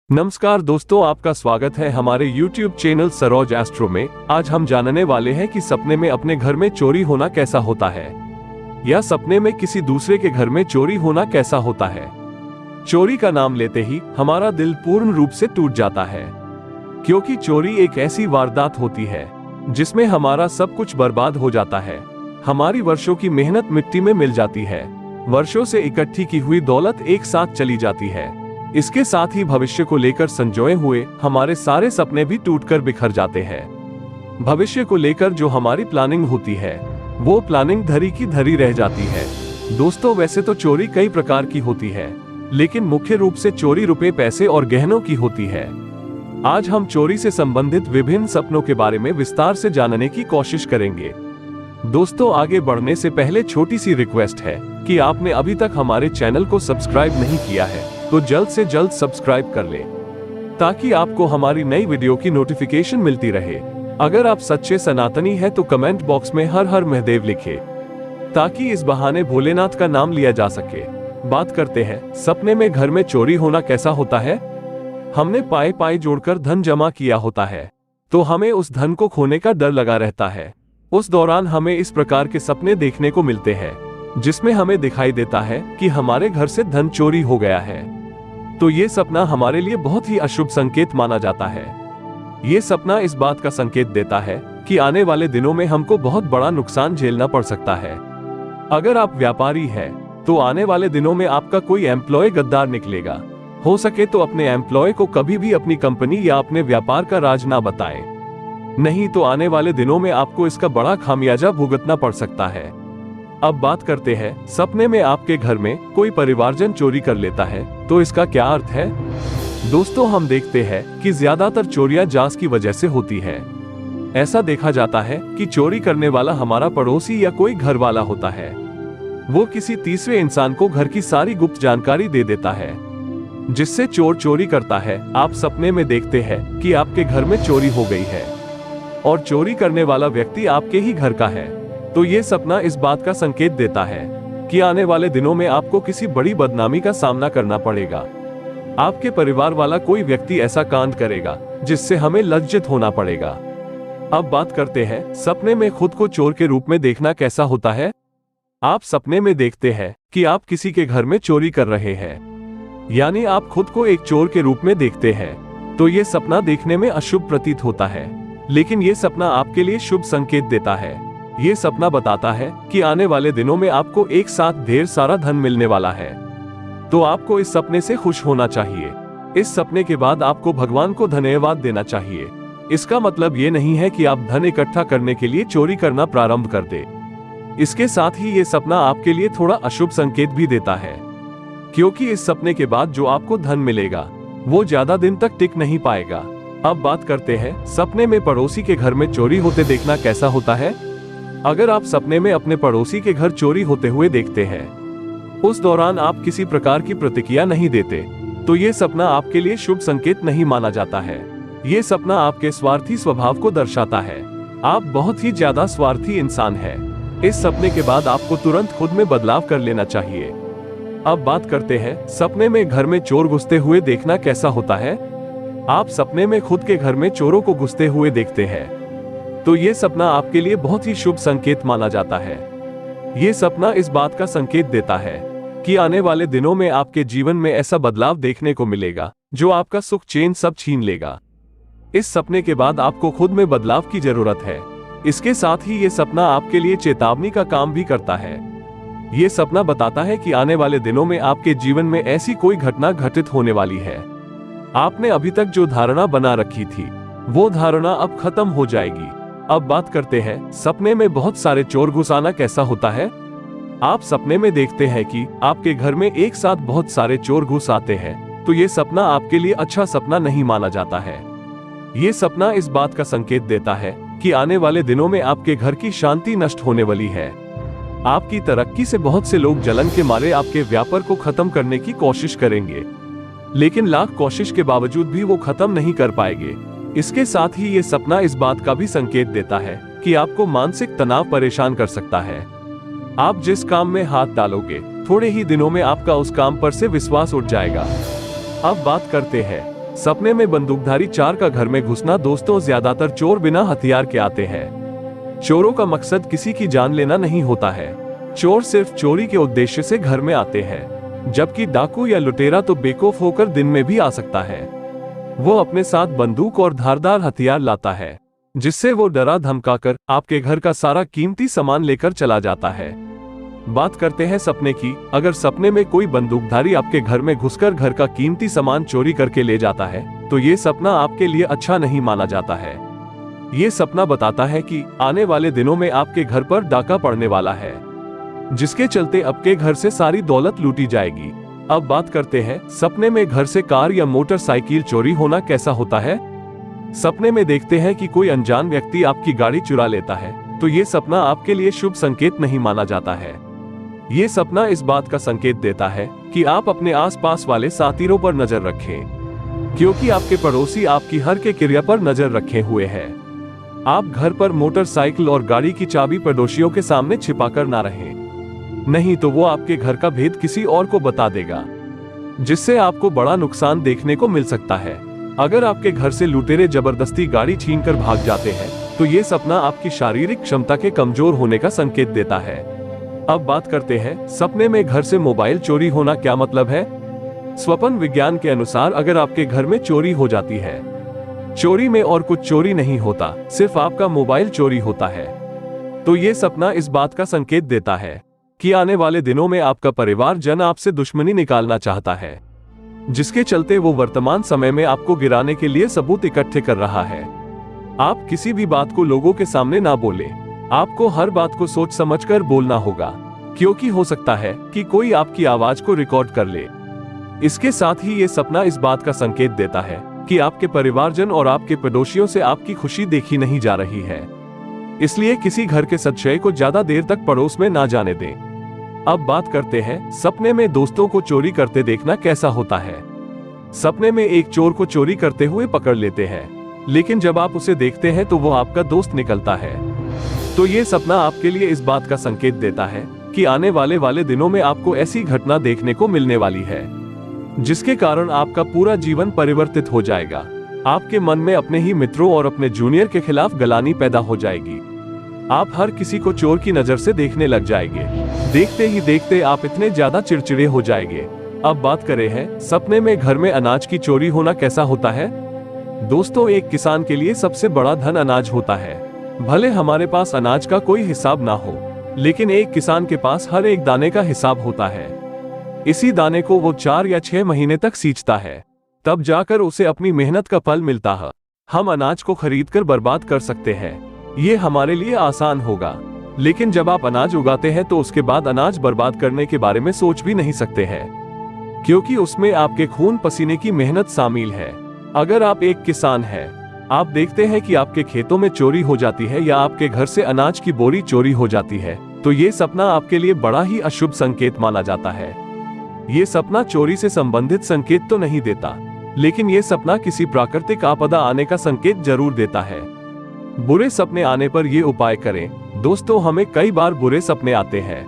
नमस्कार दोस्तों, आपका स्वागत है हमारे YouTube चैनल सरोज एस्ट्रो में। आज हम जानने वाले हैं कि सपने में अपने घर में चोरी होना कैसा होता है, या सपने में किसी दूसरे के घर में चोरी होना कैसा होता है। चोरी का नाम लेते ही हमारा दिल पूर्ण रूप से टूट जाता है, क्योंकि चोरी एक ऐसी वारदात होती है जिसमें हमारा सब कुछ बर्बाद हो जाता है। हमारी वर्षों की मेहनत मिट्टी में मिल जाती है, वर्षों से इकट्ठी की हुई दौलत एक साथ चली जाती है। इसके साथ ही भविष्य को लेकर संजोए हुए हमारे सारे सपने भी टूटकर बिखर जाते हैं। भविष्य को लेकर जो हमारी प्लानिंग होती है वो प्लानिंग धरी की धरी रह जाती है। दोस्तों, वैसे तो चोरी कई प्रकार की होती है, लेकिन मुख्य रूप से चोरी रुपए, पैसे और गहनों की होती है। आज हम चोरी से संबंधित विभिन्न सपनों के बारे में विस्तार से जानने की कोशिश करेंगे। दोस्तों, आगे बढ़ने से पहले छोटी सी रिक्वेस्ट है कि आपने अभी तक हमारे चैनल को सब्सक्राइब नहीं किया है तो जल्द से जल्द सब्सक्राइब कर लें, ताकि आपको हमारी नई वीडियो की नोटिफिकेशन मिलती रहे। अगर आप सच्चे सनातनी हैं तो कमेंट बॉक्स में हर हर महादेव लिखें, ताकि इस बहाने भोलेनाथ का नाम लिया जा सके। बात करते हैं सपने में घर में चोरी होना कैसा होता है। हमने पाए पाए जोड़कर धन जमा किया होता है, तो हमें उस धन को खोने का डर लगा रहता है। उस दौरान हमें इस प्रकार के सपने देखने को मिलते हैं, जिसमें हमें दिखाई देता है कि हमारे घर से धन चोरी हो गया है। तो ये सपना हमारे लिए बहुत ही अशुभ संकेत माना जाता है। ये सपना इस बात का संकेत देता है कि आने वाले दिनों में हमको बहुत बड़ा नुकसान झेलना पड़ सकता है। अगर आप व्यापारी हैं, तो आने वाले दिनों में आपका कोई एम्प्लॉय गद्दार निकलेगा। हो सके तो अपने एम्प्लॉय को कभी भी अपनी कंपनी या अपने व्यापार का राज ना बताएं, नहीं तो आने वाले दिनों में आपको इसका बड़ा खामियाजा भुगतना पड़ सकता है। अब बात करते हैं सपने में आपके घर में कोई परिवारजन चोरी कर लेता है तो इसका क्या अर्थ है। दोस्तों, हम देखते हैं कि ज्यादातर चोरियां जांच की वजह से होती है। ऐसा देखा जाता है कि चोरी करने वाला हमारा पड़ोसी या कोई घर वाला होता है। वो किसी तीसरे इंसान को घर की सारी गुप्त जानकारी दे देता है, जिससे चोर चोरी करता है। आप सपने में देखते हैं कि आपके घर में चोरी हो गई है और चोरी करने वाला व्यक्ति आपके ही घर का है, तो ये सपना इस बात का संकेत देता है कि आने वाले दिनों में आपको किसी बड़ी बदनामी का सामना करना पड़ेगा। आपके परिवार वाला कोई व्यक्ति ऐसा कांड करेगा जिससे हमें लज्जित होना पड़ेगा। अब बात करते हैं सपने में खुद को चोर के रूप में देखना कैसा होता है। आप सपने में देखते हैं कि आप किसी के घर में चोरी कर रहे हैं, यानी आप खुद को एक चोर के रूप में देखते हैं, तो ये सपना देखने में अशुभ प्रतीत होता है, लेकिन ये सपना आपके लिए शुभ संकेत देता है। ये सपना बताता है कि आने वाले दिनों में आपको एक साथ ढेर सारा धन मिलने वाला है, तो आपको इस सपने से खुश होना चाहिए। इस सपने के बाद आपको भगवान को धन्यवाद देना चाहिए। इसका मतलब ये नहीं है कि आप धन इकट्ठा करने के लिए चोरी करना प्रारंभ कर दे। इसके साथ ही ये सपना आपके लिए थोड़ा अशुभ संकेत भी देता है, क्योंकि इस सपने के बाद जो आपको धन मिलेगा वो ज्यादा दिन तक टिक नहीं पाएगा। अब बात करते हैं सपने में पड़ोसी के घर में चोरी होते देखना कैसा होता है। अगर आप सपने में अपने पड़ोसी के घर चोरी होते हुए देखते हैं, उस दौरान आप किसी प्रकार की प्रतिक्रिया नहीं देते, तो ये सपना आपके लिए शुभ संकेत नहीं माना जाता है। ये सपना आपके स्वार्थी स्वभाव को दर्शाता है। आप बहुत ही ज्यादा स्वार्थी इंसान हैं। इस सपने के बाद आपको तुरंत खुद में बदलाव कर लेना चाहिए। अब बात करते हैं सपने में घर में चोर घुसते हुए देखना कैसा होता है। आप सपने में खुद के घर में चोरों को घुसते हुए देखते हैं, तो ये सपना आपके लिए बहुत ही शुभ संकेत माना जाता है। ये सपना इस बात का संकेत देता है कि आने वाले दिनों में आपके जीवन में ऐसा बदलाव देखने को मिलेगा जो आपका सुख चैन सब छीन लेगा। इस सपने के बाद आपको खुद में बदलाव की जरूरत है। इसके साथ ही ये सपना आपके लिए चेतावनी का काम भी करता है। ये सपना बताता है कि आने वाले दिनों में आपके जीवन में ऐसी कोई घटना घटित होने वाली है। आपने अभी तक जो धारणा बना रखी थी वो धारणा अब खत्म हो जाएगी। अब बात करते हैं सपने में बहुत सारे चोर घुस आना कैसा होता है। आप सपने में देखते हैं कि आपके घर में एक साथ बहुत सारे चोर घुस आते हैं, तो ये सपना आपके लिए अच्छा सपना नहीं माना जाता है। ये सपना इस बात का संकेत देता है कि आने वाले दिनों में आपके घर की शांति नष्ट होने वाली है। आपकी तरक्की से बहुत से लोग जलन के मारे आपके व्यापार को खत्म करने की कोशिश करेंगे, लेकिन लाख कोशिश के बावजूद भी वो खत्म नहीं कर पाएंगे। इसके साथ ही ये सपना इस बात का भी संकेत देता है कि आपको मानसिक तनाव परेशान कर सकता है। आप जिस काम में हाथ डालोगे, थोड़े ही दिनों में आपका उस काम पर से विश्वास उठ जाएगा। अब बात करते हैं सपने में बंदूकधारी चार का घर में घुसना। दोस्तों, ज्यादातर चोर बिना हथियार के आते हैं। चोरों का मकसद किसी की जान लेना नहीं होता है। चोर सिर्फ चोरी के उद्देश्य से घर में आते हैं, जबकि डाकू या लुटेरा तो बेखौफ होकर दिन में भी आ सकता है। वो अपने साथ बंदूक और धारदार हथियार लाता है, जिससे वो डरा धमकाकर आपके घर का सारा कीमती सामान लेकर चला जाता है। बात करते हैं सपने की। अगर सपने में कोई बंदूकधारी आपके घर में घुसकर घर का कीमती सामान चोरी करके ले जाता है, तो ये सपना आपके लिए अच्छा नहीं माना जाता है। ये सपना बताता है कि आने वाले दिनों में आपके घर पर डाका पड़ने वाला है, जिसके चलते आपके घर से सारी दौलत लूटी जाएगी। अब बात करते हैं सपने में घर से कार या मोटरसाइकिल चोरी होना कैसा होता है। सपने में देखते हैं कि कोई अनजान व्यक्ति आपकी गाड़ी चुरा लेता है, तो ये सपना आपके लिए शुभ संकेत नहीं माना जाता है। ये सपना इस बात का संकेत देता है कि आप अपने आसपास वाले साथीरों पर नजर रखें, क्योंकि आपके पड़ोसी आपकी हर के क्रिया पर नजर रखे हुए हैं। आप घर पर मोटरसाइकिल और गाड़ी की चाबी पड़ोसियों के सामने छिपाकर ना रहें, नहीं तो वो आपके घर का भेद किसी और को बता देगा, जिससे आपको बड़ा नुकसान देखने को मिल सकता है। अगर आपके घर से लुटेरे जबरदस्ती गाड़ी छीनकर भाग जाते हैं, तो ये सपना आपकी शारीरिक क्षमता के कमजोर होने का संकेत देता है। अब बात करते हैं सपने में घर से मोबाइल चोरी होना क्या मतलब है। स्वप्न विज्ञान के अनुसार अगर आपके घर में चोरी हो जाती है, चोरी में और कुछ चोरी नहीं होता, सिर्फ आपका मोबाइल चोरी होता है, तो ये सपना इस बात का संकेत देता है कि आने वाले दिनों में आपका परिवारजन आपसे दुश्मनी निकालना चाहता है, जिसके चलते वो वर्तमान समय में आपको गिराने के लिए सबूत इकट्ठे कर रहा है। आप किसी भी बात को लोगों के सामने ना बोले। आपको हर बात को सोच समझकर बोलना होगा, क्योंकि हो सकता है कि कोई आपकी आवाज को रिकॉर्ड कर ले। इसके साथ ही ये सपना इस बात का संकेत देता है कि आपके परिवारजन और आपके पड़ोसियों से आपकी खुशी देखी नहीं जा रही है, इसलिए किसी घर के सदस्य को ज्यादा देर तक पड़ोस में ना जाने दें। अब बात करते हैं सपने में दोस्तों को चोरी करते देखना कैसा होता है। सपने में एक चोर को चोरी करते हुए पकड़ लेते हैं, लेकिन जब आप उसे देखते हैं तो वो आपका दोस्त निकलता है। तो ये सपना आपके लिए इस बात का संकेत देता है कि आने वाले दिनों में आपको ऐसी घटना देखने को मिलने वाली है, जिसके कारण आपका पूरा जीवन परिवर्तित हो जाएगा। आपके मन में अपने ही मित्रों और अपने जूनियर के खिलाफ गलानी पैदा हो जाएगी। आप हर किसी को चोर की नजर से देखने लग जाएंगे। देखते ही देखते आप इतने ज्यादा चिड़चिड़े हो जाएंगे। अब बात करें हैं सपने में घर में अनाज की चोरी होना कैसा होता है। दोस्तों, एक किसान के लिए सबसे बड़ा धन अनाज होता है। भले हमारे पास अनाज का कोई हिसाब ना हो, लेकिन एक किसान के पास हर एक दाने का हिसाब होता है। इसी दाने को वो 4 या 6 महीने तक सींचता है, तब जाकर उसे अपनी मेहनत का फल मिलता है। हम अनाज को खरीदकर बर्बाद कर सकते हैं, ये हमारे लिए आसान होगा, लेकिन जब आप अनाज उगाते हैं तो उसके बाद अनाज बर्बाद करने के बारे में सोच भी नहीं सकते हैं, क्योंकि उसमें आपके खून पसीने की मेहनत शामिल है। अगर आप एक किसान हैं, आप देखते हैं कि आपके खेतों में चोरी हो जाती है या आपके घर से अनाज की बोरी चोरी हो जाती है, तो ये सपना आपके लिए बड़ा ही अशुभ संकेत माना जाता है। ये सपना चोरी से संबंधित संकेत तो नहीं देता, लेकिन ये सपना किसी प्राकृतिक आपदा आने का संकेत जरूर देता है। बुरे सपने आने पर ये उपाय करें। दोस्तों, हमें कई बार बुरे सपने आते हैं,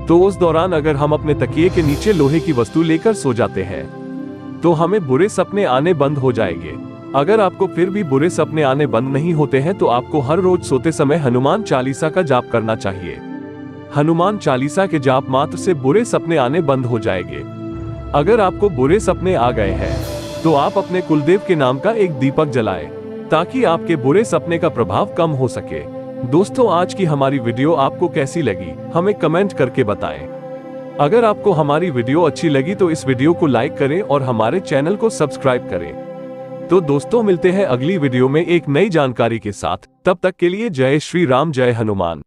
तो उस दौरान अगर हम अपने तकिए के नीचे लोहे की वस्तु लेकर सो जाते हैं, तो हमें बुरे सपने आने बंद हो जाएंगे। अगर आपको फिर भी बुरे सपने आने बंद नहीं होते हैं, तो आपको हर रोज सोते समय हनुमान चालीसा का जाप करना चाहिए। हनुमान चालीसा के जाप मात्र से बुरे सपने आने बंद हो जाएंगे। अगर आपको बुरे सपने आ गए हैं, तो आप अपने कुलदेव के नाम का एक दीपक जलाएं, ताकि आपके बुरे सपने का प्रभाव कम हो सके। दोस्तों, आज की हमारी वीडियो आपको कैसी लगी, हमें कमेंट करके बताएं। अगर आपको हमारी वीडियो अच्छी लगी तो इस वीडियो को लाइक करें और हमारे चैनल को सब्सक्राइब करें। तो दोस्तों, मिलते हैं अगली वीडियो में एक नई जानकारी के साथ। तब तक के लिए जय श्री राम, जय हनुमान।